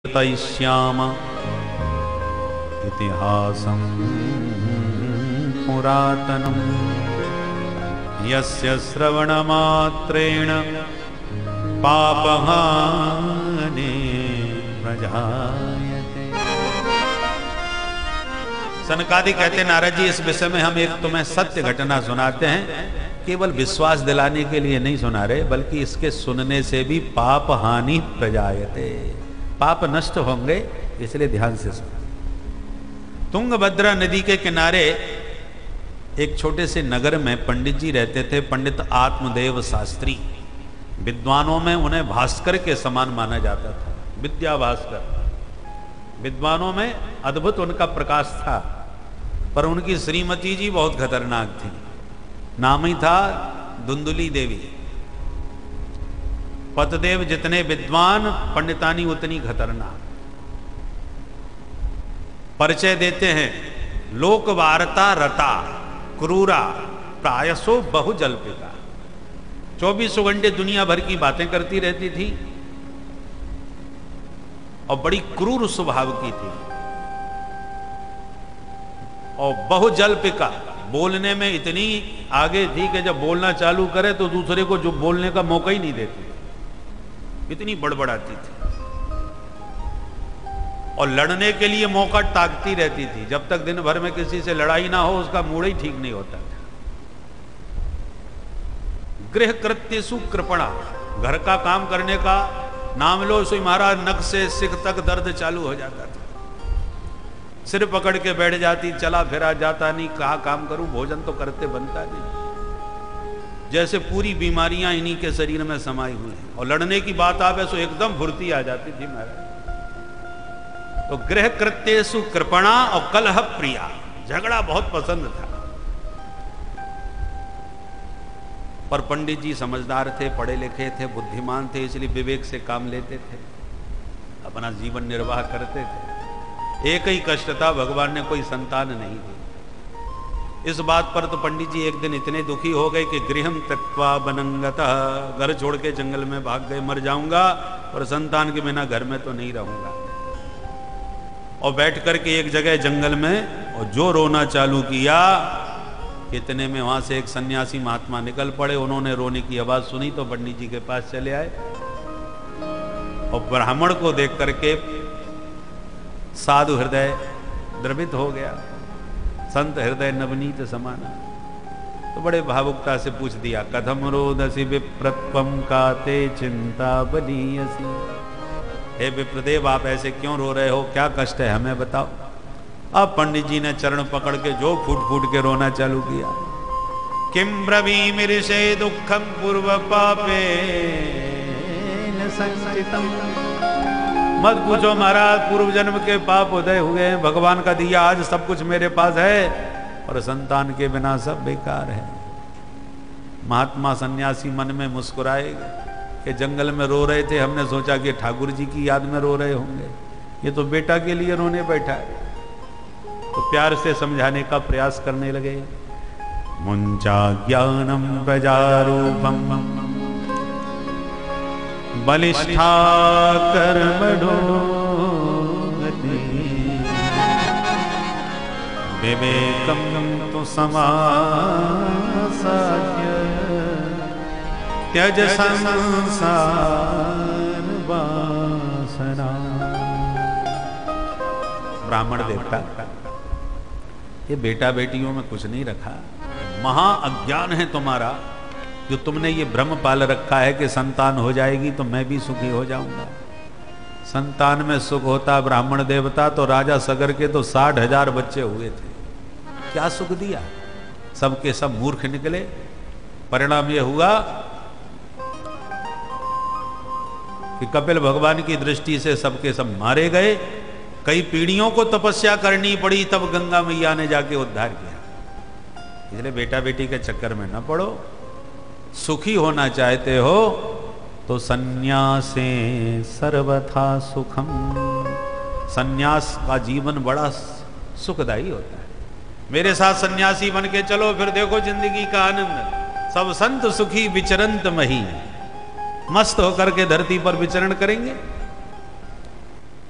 तैष्याम इतिहासं पुरातनं यस्य श्रवणमात्रेण पापहानि प्रजायते। सनकादि कहते हैं नारद जी इस विषय में हम एक तुम्हें सत्य घटना सुनाते हैं, केवल विश्वास दिलाने के लिए नहीं सुना रहे बल्कि इसके सुनने से भी पाप हानि प्रजायते, पाप नष्ट होंगे, इसलिए ध्यान से सुनो। तुंगभद्रा नदी के किनारे एक छोटे से नगर में पंडित जी रहते थे, पंडित आत्मदेव शास्त्री। विद्वानों में उन्हें भास्कर के समान माना जाता था, विद्या भास्कर। विद्वानों में अद्भुत उनका प्रकाश था, पर उनकी श्रीमती जी बहुत खतरनाक थी। नाम ही था धुंधुली देवी। पतदेव जितने विद्वान, पंडितानी उतनी खतरनाक। परिचय देते हैं, लोक वार्ता रता क्रूरा प्रायसो बहुजल्पिता। 24 घंटे दुनिया भर की बातें करती रहती थी और बड़ी क्रूर स्वभाव की थी। और बहुजल्पिका, बोलने में इतनी आगे थी कि जब बोलना चालू करे तो दूसरे को जो बोलने का मौका ही नहीं देती, इतनी बड़बड़ाती थी। और लड़ने के लिए मौका ताकती रहती थी। जब तक दिन भर में किसी से लड़ाई ना हो उसका मूड ही ठीक नहीं होता था। गृह कृत्यसु कृपणा, घर का काम करने का नाम लो सो महाराज नख से सिख तक दर्द चालू हो जाता था। सिर पकड़ के बैठ जाती, चला फिरा जाता नहीं, कहा काम करूं, भोजन तो करते बनता नहीं। जैसे पूरी बीमारियां इन्हीं के शरीर में समाई हुई हैं। और लड़ने की बात आवे सो एकदम फुर्ती आ जाती थी महाराज। तो गृह कृत्यसु कृपणा और कलह प्रिया, झगड़ा बहुत पसंद था। पर पंडित जी समझदार थे, पढ़े लिखे थे, बुद्धिमान थे, इसलिए विवेक से काम लेते थे, अपना जीवन निर्वाह करते थे। एक ही कष्ट था, भगवान ने कोई संतान नहीं दी। इस बात पर तो पंडित जी एक दिन इतने दुखी हो गए कि गृहम त्यक्त्वा वनंगतः, घर छोड़ के जंगल में भाग गए, मर जाऊंगा और संतान के बिना घर में तो नहीं रहूंगा। और बैठ करके एक जगह जंगल में और जो रोना चालू किया, इतने में वहां से एक सन्यासी महात्मा निकल पड़े। उन्होंने रोने की आवाज सुनी तो पंडित जी के पास चले आए और ब्राह्मण को देख करके साधु हृदय द्रवित हो गया, संत हृदय नवनीत समाना। तो बड़े भावुकता से पूछ दिया, कथम रोदसी विप्रत्वम काते चिंता बलीयसी। हे विप्रदेव, आप ऐसे क्यों रो रहे हो, क्या कष्ट है, हमें बताओ। अब पंडित जी ने चरण पकड़ के जो फूट फूट के रोना चालू किया। किम ब्रवीमिर्षे दुखम पूर्व पापे संचितम। मत पूछो महाराज, पूर्व जन्म के पाप उदय हुए हैं, भगवान का दिया आज सब कुछ मेरे पास है और संतान के बिना सब बेकार है। महात्मा सन्यासी मन में मुस्कुराए कि जंगल में रो रहे थे, हमने सोचा कि ठाकुर जी की याद में रो रहे होंगे, ये तो बेटा के लिए रोने बैठा है। तो प्यार से समझाने का प्रयास करने लगे। मुंचा ज्ञानम प्रजारूपम बलिष्ठा कर्मणोगति विवेकम तु समासाद्य त्यज संसार वासना। ब्राह्मण देवता, ये बेटा बेटियों में कुछ नहीं रखा, महा अज्ञान है तुम्हारा जो तुमने ये भ्रम पाल रखा है कि संतान हो जाएगी तो मैं भी सुखी हो जाऊंगा। संतान में सुख होता ब्राह्मण देवता तो राजा सगर के तो 60,000 बच्चे हुए थे, क्या सुख दिया, सबके सब मूर्ख निकले। परिणाम यह हुआ कि कपिल भगवान की दृष्टि से सबके सब मारे गए। कई पीढ़ियों को तपस्या करनी पड़ी, तब गंगा मैया ने जाके उद्धार किया। इसलिए बेटा बेटी के चक्कर में न पड़ो। सुखी होना चाहते हो तो सन्यासे सर्वथा सुखम। सन्यास का जीवन बड़ा सुखदायी होता है। मेरे साथ सन्यासी बन के चलो, फिर देखो जिंदगी का आनंद। सब संत सुखी विचरंत मही, मस्त होकर के धरती पर विचरण करेंगे।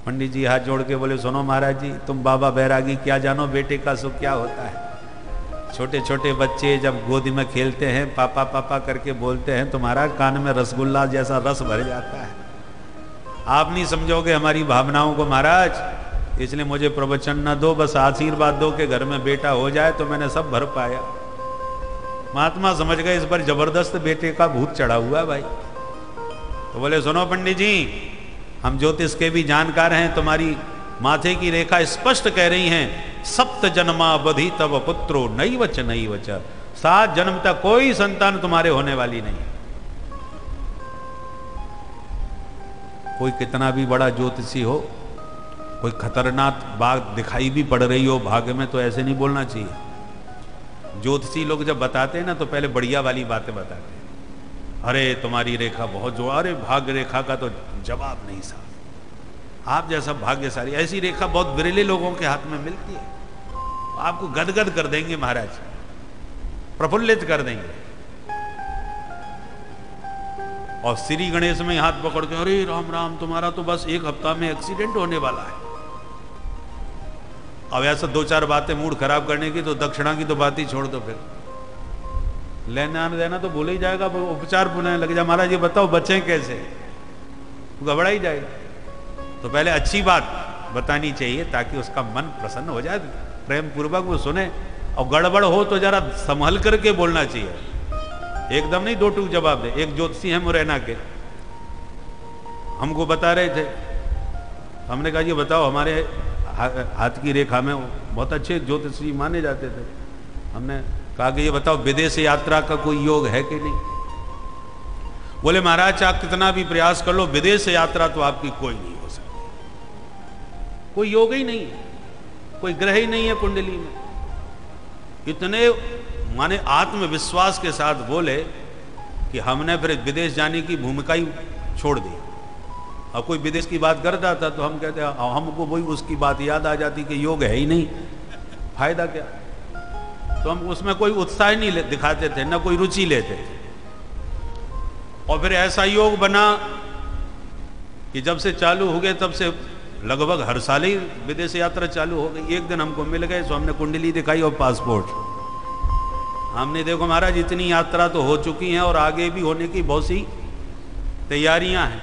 पंडित जी हाथ जोड़ के बोले, सुनो महाराज जी, तुम बाबा बैरागी क्या जानो बेटे का सुख क्या होता है। छोटे छोटे बच्चे जब गोदी में खेलते हैं, पापा पापा करके बोलते हैं, तो महाराज कान में रसगुल्ला जैसा रस भर जाता है। आप नहीं समझोगे हमारी भावनाओं को महाराज, इसलिए मुझे प्रवचन न दो, बस आशीर्वाद दो कि घर में बेटा हो जाए तो मैंने सब भर पाया। महात्मा समझ गए इस पर जबरदस्त बेटे का भूत चढ़ा हुआ भाई। तो बोले, सुनो पंडित जी, हम ज्योतिष के भी जानकार हैं, तुम्हारी माथे की रेखा स्पष्ट कह रही हैं, सप्त जन्मा बधी तब पुत्रो नई वच नई वच, 7 जन्म तक कोई संतान तुम्हारे होने वाली नहीं। कोई कितना भी बड़ा ज्योतिषी हो, कोई खतरनाक बात दिखाई भी पड़ रही हो भाग्य में, तो ऐसे नहीं बोलना चाहिए। ज्योतिषी लोग जब बताते हैं ना, तो पहले बढ़िया वाली बातें बताते हैं। अरे तुम्हारी रेखा बहुत जो, अरे भाग्य रेखा का तो जवाब नहीं साहब, आप जैसा भाग्यशाली, ऐसी रेखा बहुत विरले लोगों के हाथ में मिलती है। आपको गदगद कर देंगे महाराज, प्रफुल्लित कर देंगे। और श्री गणेश में हाथ पकड़ के, अरे राम राम, तुम्हारा तो बस 1 हफ्ता में एक्सीडेंट होने वाला है। अब ऐसा 2-4 बातें मूड खराब करने की, तो दक्षिणा की तो बात ही छोड़ दो, फिर लेना देना तो भूल ही जाएगा, उपचार पुनः लग जाए। महाराज ये बताओ बचें कैसे, घबरा ही जाएगा। तो पहले अच्छी बात बतानी चाहिए ताकि उसका मन प्रसन्न हो जाए, प्रेम पूर्वक वो सुने। और गड़बड़ हो तो जरा संभल करके बोलना चाहिए, एकदम नहीं 2 टूक जवाब दे। एक ज्योतिषी है मुरैना के, हमको बता रहे थे, हमने कहा ये बताओ, हमारे हाथ की रेखा में बहुत अच्छे ज्योतिषी माने जाते थे। हमने कहा कि ये बताओ विदेश यात्रा का कोई योग है कि नहीं। बोले महाराज आप कितना भी प्रयास कर लो, विदेश यात्रा तो आपकी कोई नहीं हो सकती, कोई योग ही नहीं है, कोई ग्रह ही नहीं है कुंडली में। इतने माने आत्मविश्वास के साथ बोले कि हमने फिर विदेश जाने की भूमिका ही छोड़ दी। अब कोई विदेश की बात करता था तो हम कहते हमको वही उसकी बात याद आ जाती कि योग है ही नहीं, फायदा क्या। तो हम उसमें कोई उत्साह नहीं दिखाते थे, ना कोई रुचि लेते थे। और फिर ऐसा योग बना कि जब से चालू हो गए तब से लगभग हर साल ही विदेश यात्रा चालू हो गई। एक दिन हमको मिल गए तो हमने कुंडली दिखाई और पासपोर्ट। हमने देखो महाराज इतनी यात्रा तो हो चुकी हैं और आगे भी होने की बहुत सी तैयारियां हैं,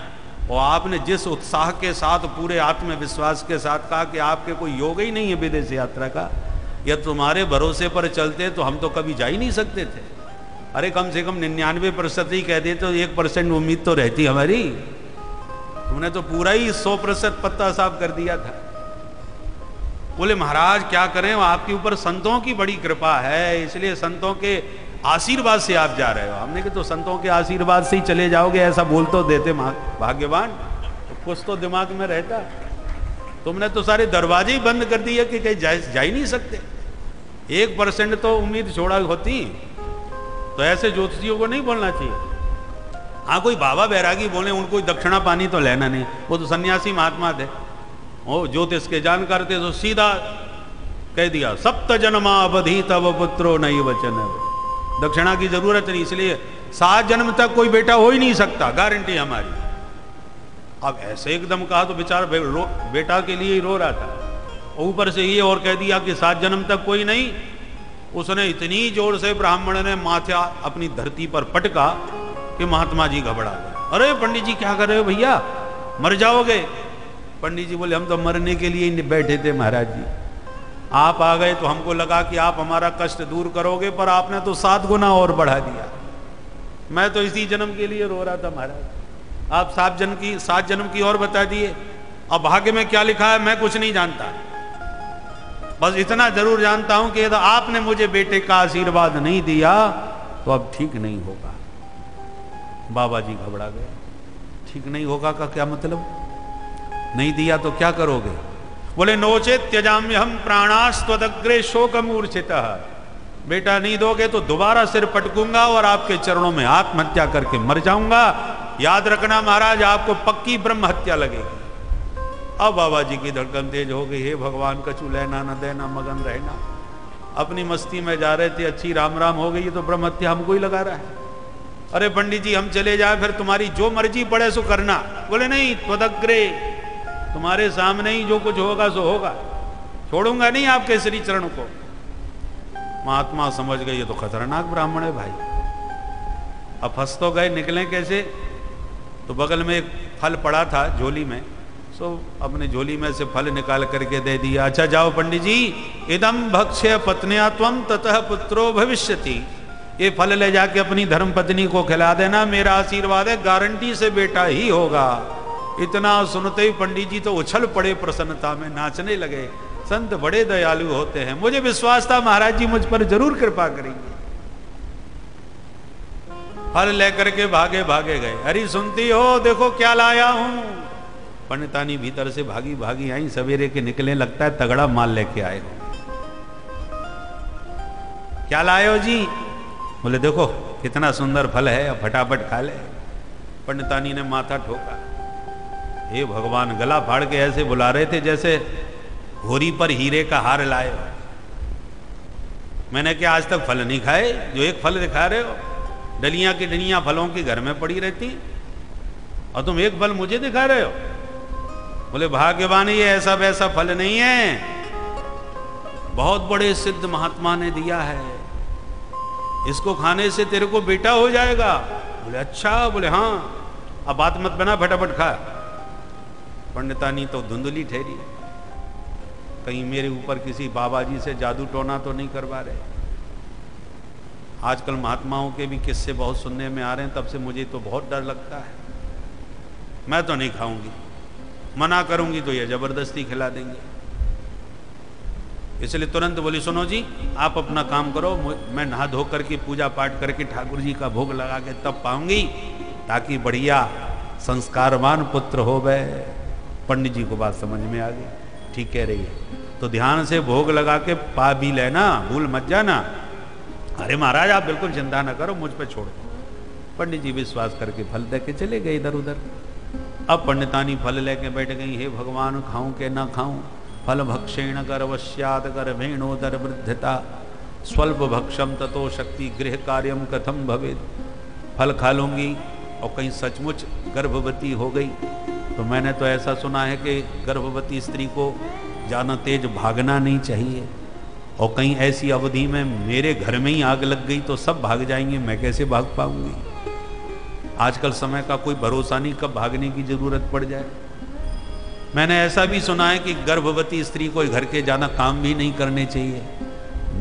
और आपने जिस उत्साह के साथ पूरे आत्मविश्वास के साथ कहा कि आपके कोई योग ही नहीं है विदेश यात्रा का, या तुम्हारे भरोसे पर चलते तो हम तो कभी जा ही नहीं सकते थे। अरे कम से कम 99% ही कह देते तो 1% उम्मीद तो रहती हमारी। तुमने तो पूरा ही 100% पत्ता साफ कर दिया था। बोले महाराज क्या करें, आपके ऊपर संतों की बड़ी कृपा है, इसलिए संतों के आशीर्वाद से आप जा रहे हो। हमने कहा तो संतों के आशीर्वाद से ही चले जाओगे, ऐसा बोल तो देते भाग्यवान, तो कुछ तो दिमाग में रहता। तुमने तो सारे दरवाजे ही बंद कर दिए कि कहीं जा ही नहीं सकते। 1% तो उम्मीद छोड़ा होती, तो ऐसे ज्योतिषियों को नहीं बोलना चाहिए। हाँ कोई बाबा बैरागी बोले, उनको दक्षिणा पानी तो लेना नहीं, वो तो सन्यासी महात्मा थे, वो ज्योतिष के जानकार थे, तो सीधा कह दिया सप्त जन्मा अवधि तब पुत्रो नहीं वचन, दक्षिणा की जरूरत नहीं, इसलिए 7 जन्म तक कोई बेटा हो ही नहीं सकता, गारंटी हमारी। अब ऐसे एकदम कहा तो बेचारा बेटा के लिए ही रो रहा था, ऊपर से ये और कह दिया कि 7 जन्म तक कोई नहीं। उसने इतनी जोर से ब्राह्मण ने माथा अपनी धरती पर पटका कि महात्मा जी घबरा गए। अरे पंडित जी क्या कर रहे हो भैया, मर जाओगे। पंडित जी बोले हम तो मरने के लिए ही बैठे थे महाराज जी, आप आ गए तो हमको लगा कि आप हमारा कष्ट दूर करोगे, पर आपने तो 7 गुना और बढ़ा दिया। मैं तो इसी जन्म के लिए रो रहा था महाराज, आप 7 जन्म की और बता दिए। अब भाग्य में क्या लिखा है मैं कुछ नहीं जानता, बस इतना जरूर जानता हूं कि यदि आपने मुझे बेटे का आशीर्वाद नहीं दिया तो अब ठीक नहीं होगा। बाबा जी घबरा गए, ठीक नहीं होगा का क्या मतलब, नहीं दिया तो क्या करोगे। बोले नोचे त्यजाम्य हम प्राणास्त्वदग्रे शोक मूर्छितः, बेटा नहीं दोगे तो दोबारा सिर पटकूंगा और आपके चरणों में आत्महत्या करके मर जाऊंगा। याद रखना महाराज आपको पक्की ब्रह्म हत्या लगेगी। अब बाबा जी की धड़कन तेज हो गई, हे भगवान कछु लेना न देना मगन रहना। अपनी मस्ती में जा रहे थे, अच्छी राम राम हो गई, तो ब्रह्म हत्या हमको ही लगा रहा है। अरे पंडित जी हम चले जाए, फिर तुम्हारी जो मर्जी पड़े सो करना। बोले नहीं त्वदग्रे, तुम्हारे सामने ही जो कुछ होगा सो होगा, छोड़ूंगा नहीं आपके श्री चरण को। महात्मा समझ गए ये तो खतरनाक ब्राह्मण है भाई। अब फंस तो गए, निकलें कैसे? तो बगल में एक फल पड़ा था झोली में, सो अपने झोली में से फल निकाल करके दे दिया। अच्छा जाओ पंडित जी, इदम भक्ष्य पत्न्या त्वम ततः पुत्रो भविष्यति। ये फल ले जाके अपनी धर्म पत्नी को खिला देना, मेरा आशीर्वाद है, गारंटी से बेटा ही होगा। इतना सुनते ही पंडित जी तो उछल पड़े, प्रसन्नता में नाचने लगे। संत बड़े दयालु होते हैं, मुझे विश्वास था महाराज जी मुझ पर जरूर कृपा करेंगे। फल लेकर के भागे भागे गए। अरे सुनती हो, देखो क्या लाया हूं। पंडितानी भीतर से भागी भागी आई, सवेरे के निकले, लगता है तगड़ा माल लेके आए हो। क्या लाए हो जी? बोले देखो कितना सुंदर फल है, अब फटाफट खा ले। पंडितानी ने माथा ठोका। हे भगवान, गला फाड़ के ऐसे बुला रहे थे जैसे होरी पर हीरे का हार लाए हो। मैंने क्या आज तक फल नहीं खाए जो एक फल दिखा रहे हो? डलियां की डलियां फलों की घर में पड़ी रहती और तुम एक फल मुझे दिखा रहे हो। बोले भाग्यवान, ये ऐसा वैसा फल नहीं है, बहुत बड़े सिद्ध महात्मा ने दिया है, इसको खाने से तेरे को बेटा हो जाएगा। बोले अच्छा? बोले हाँ, अब बात मत बना, फटाफट खा। पंडितानी तो धुंधली ठहरी, कहीं मेरे ऊपर किसी बाबा जी से जादू टोना तो नहीं करवा रहे। आजकल महात्माओं के भी किस्से बहुत सुनने में आ रहे हैं, तब से मुझे तो बहुत डर लगता है। मैं तो नहीं खाऊंगी, मना करूंगी तो ये जबरदस्ती खिला देंगे। इसलिए तुरंत बोली सुनो जी, आप अपना काम करो, मैं नहा धो करके पूजा पाठ करके ठाकुर जी का भोग लगा के तब पाऊंगी, ताकि बढ़िया संस्कारवान पुत्र हो गए। पंडित जी को बात समझ में आ गई, ठीक कह रही है, तो ध्यान से भोग लगा के पा भी लेना, भूल मत जाना। अरे महाराज आप बिल्कुल चिंता ना करो, मुझ पे छोड़ दो। पंडित जी विश्वास करके फल दे के चले गए इधर उधर। अब पंडितानी फल लेके बैठ गई। हे भगवान, खाऊं के ना खाऊं? फल भक्षेण गर्वस्यात् गर्भेणोदर वृद्धता स्वल्प भक्षम ततो शक्ति गृह कार्यम कथम भवेद। फल खा लूंगी और कहीं सचमुच गर्भवती हो गई तो मैंने तो ऐसा सुना है कि गर्भवती स्त्री को ज़्यादा तेज भागना नहीं चाहिए, और कहीं ऐसी अवधि में मेरे घर में ही आग लग गई तो सब भाग जाएंगे, मैं कैसे भाग पाऊंगी? आजकल समय का कोई भरोसा नहीं, कब भागने की जरूरत पड़ जाए। मैंने ऐसा भी सुना है कि गर्भवती स्त्री को घर के ज़्यादा काम भी नहीं करने चाहिए।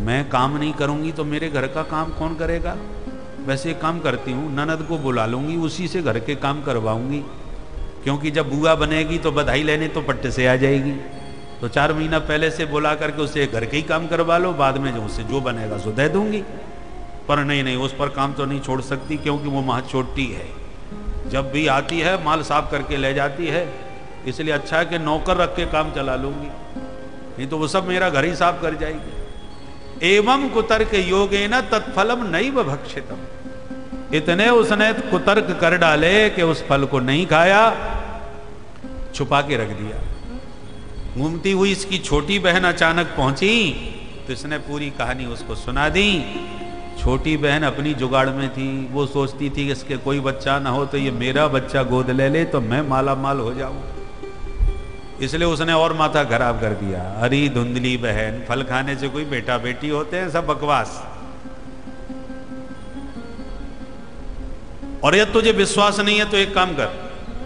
मैं काम नहीं करूंगी तो मेरे घर का काम कौन करेगा? वैसे एक काम करती हूँ, ननद को बुला लूंगी, उसी से घर के काम करवाऊंगी, क्योंकि जब बुआ बनेगी तो बधाई लेने तो पट्टे से आ जाएगी, तो 4 महीना पहले से बुला करके उससे घर के ही काम करवा लो, बाद में जो उससे जो बनेगा सो दे दूंगी। पर नहीं, उस पर काम तो नहीं छोड़ सकती, क्योंकि वो माँ छोटी है, जब भी आती है माल साफ करके ले जाती है। इसलिए अच्छा है कि नौकर रख के काम चला लूंगी, नहीं तो वो सब मेरा घर ही साफ कर जाएगी। एवं कुतर्क योगेन तत्फलम नैव भक्षितम। इतने उसने कुतर्क कर डाले कि उस फल को नहीं खाया, छुपा के रख दिया। घूमती हुई इसकी छोटी बहन अचानक पहुंची तो इसने पूरी कहानी उसको सुना दी। छोटी बहन अपनी जुगाड़ में थी, वो सोचती थी कि इसके कोई बच्चा ना हो तो ये मेरा बच्चा गोद ले ले तो मैं माला माल हो जाऊं, इसलिए उसने और माथा खराब कर दिया। अरे धुंधली बहन, फल खाने से कोई बेटा बेटी होते हैं? सब बकवास। और यदि तुझे विश्वास नहीं है तो एक काम कर,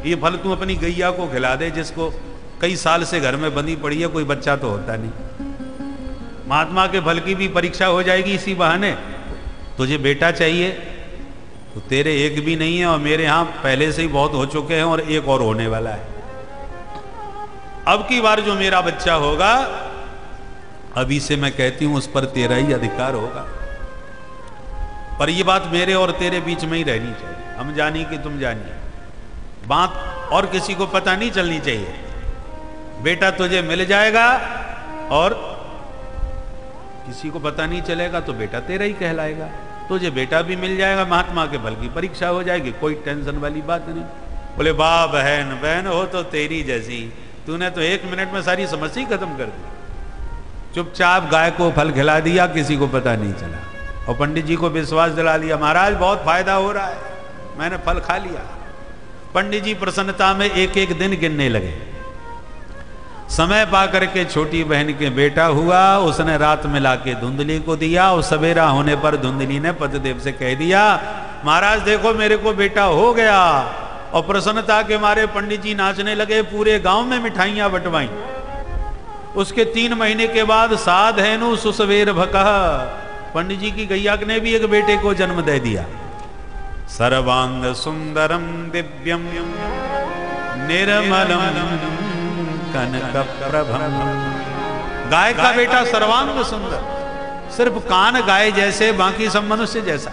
ये फल तू अपनी गैया को खिला दे, जिसको कई साल से घर में बंधी पड़ी है, कोई बच्चा तो होता नहीं। महात्मा के फल की भी परीक्षा हो जाएगी इसी बहाने। तुझे बेटा चाहिए तो तेरे एक भी नहीं है, और मेरे यहां पहले से ही बहुत हो चुके हैं और एक और होने वाला है। अब की बार जो मेरा बच्चा होगा, अभी से मैं कहती हूं उस पर तेरा ही अधिकार होगा, पर यह बात मेरे और तेरे बीच में ही रहनी चाहिए। हम जानी कि तुम जानिए, बात और किसी को पता नहीं चलनी चाहिए। बेटा तुझे मिल जाएगा और किसी को पता नहीं चलेगा तो बेटा तेरा ही कहलाएगा। तुझे बेटा भी मिल जाएगा, महात्मा के बल की परीक्षा हो जाएगी, कोई टेंशन वाली बात नहीं। बोले वाह बहन, बहन हो तो तेरी जैसी, तूने तो 1 मिनट में सारी समस्या खत्म कर दी। चुपचाप गाय को फल खिला दिया, किसी को पता नहीं चला, और पंडित जी को विश्वास दिला दिया, महाराज बहुत फायदा हो रहा है, मैंने फल खा लिया। पंडित जी प्रसन्नता में एक एक दिन गिनने लगे। समय पा करके छोटी बहन के बेटा हुआ, उसने रात में लाके धुंधली को दिया और सवेरा होने पर धुंधली ने पतिदेव से कह दिया, महाराज देखो मेरे को बेटा हो गया। और प्रसन्नता के मारे पंडित जी नाचने लगे, पूरे गांव में मिठाइयां बंटवाई। उसके 3 महीने के बाद साध हैनु सुसवेर भकह, पंडित जी की गैया ने भी एक बेटे को जन्म दे दिया। सर्वांग सुंदरम दिव्यम निर्मलम कनक प्रभम, गाय का बेटा सर्वांग सुंदर, सिर्फ कान गाय जैसे, बाकी सब मनुष्य जैसा।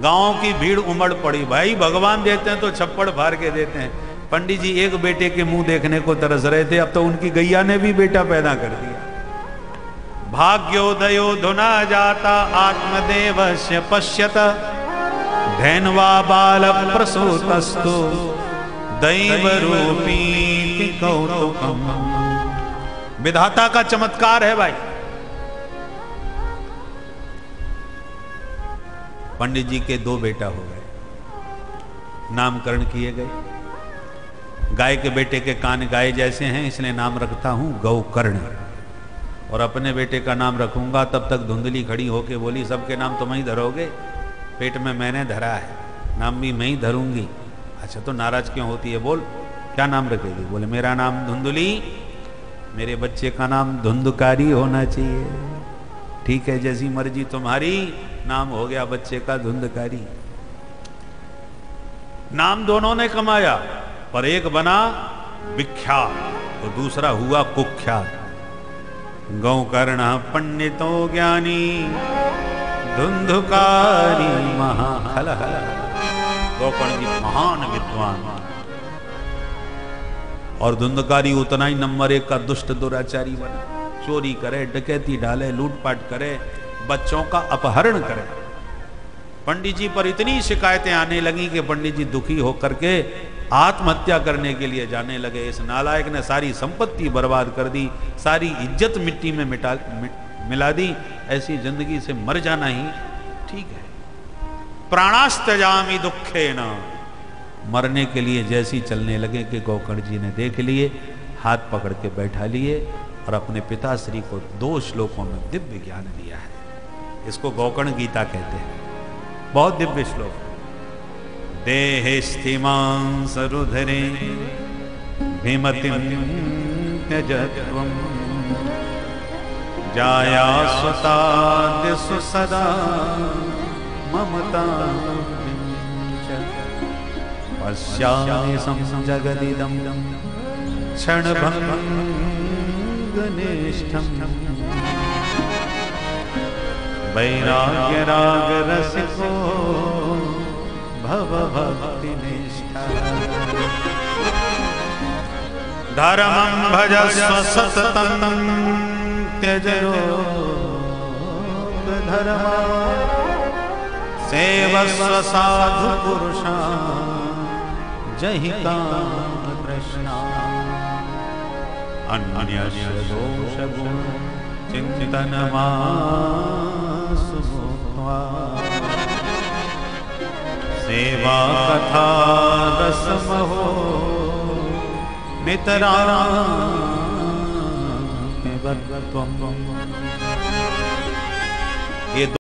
गांव की भीड़ उमड़ पड़ी, भाई भगवान देते हैं तो छप्पड़ फाड़ के देते हैं। पंडित जी एक बेटे के मुंह देखने को तरस रहे थे, अब तो उनकी गैया ने भी बेटा पैदा कर दिया। भाग्योदयो धुना जाता आत्मदेवस्य पश्यत, धैन्वा बाल प्रसूतस्तु दैव रूपी कौतुकम। विधाता का चमत्कार है भाई। पंडित जी के 2 बेटा हो गए, नामकरण किए गए। गाय के बेटे के कान गाय जैसे हैं, इसलिए नाम रखता हूं गौकर्ण, और अपने बेटे का नाम रखूंगा। तब तक धुंधली खड़ी होके बोली, सबके नाम तुम ही धरोगे, पेट में मैंने धरा है, नाम भी मैं ही धरूंगी। अच्छा तो नाराज क्यों होती है, बोल क्या नाम रखेगी? बोले मेरा नाम धुंधली, मेरे बच्चे का नाम धुंधकारी होना चाहिए। ठीक है, जैसी मर्जी तुम्हारी, नाम हो गया बच्चे का धुंधकारी। नाम दोनों ने कमाया, पर एक बना विख्यात और दूसरा हुआ कुख्यात। गौकर्ण पंडितो ज्ञानी धुंधकारी महाखलहल। गौकर्ण जी महान विद्वान और धुंधकारी उतना ही नंबर 1 का दुष्ट दुराचारी बना। चोरी करे, डकैती डाले, लूटपाट करे, बच्चों का अपहरण करे। पंडित जी पर इतनी शिकायतें आने लगी कि पंडित जी दुखी होकर के आत्महत्या करने के लिए जाने लगे। इस नालायक ने सारी संपत्ति बर्बाद कर दी, सारी इज्जत मिट्टी में मिला दी। ऐसी जिंदगी से मर जाना ही ठीक है। प्राणास्तजामि दुखेन, मरने के लिए जैसी चलने लगे कि गौकर्ण जी ने देख लिए, हाथ पकड़ के बैठा लिए और अपने पिताश्री को 2 श्लोकों में दिव्य ज्ञान दिया है। इसको गौकर्ण गीता कहते हैं, बहुत दिव्य श्लोक। देहे स्थिमांस रुधरे भीमतिं त्यजत्वं, जाया सुताद्यसु सदा ममता पश्यामि संजगदिदं क्षणभङ्गनिष्ठम्। वैराग्य राग रसिको भव भक्ति निष्ठा। धर्मं भजस्व सततं त्यज रोग धर्मा, सेवस्व साधु पुरुषान् जहि काम तृष्णा। अन्यस्य दोष गुण चिंतनमासु भूत्वा, सेवा कथा रसमहो नितरामपि वर्त्वम्।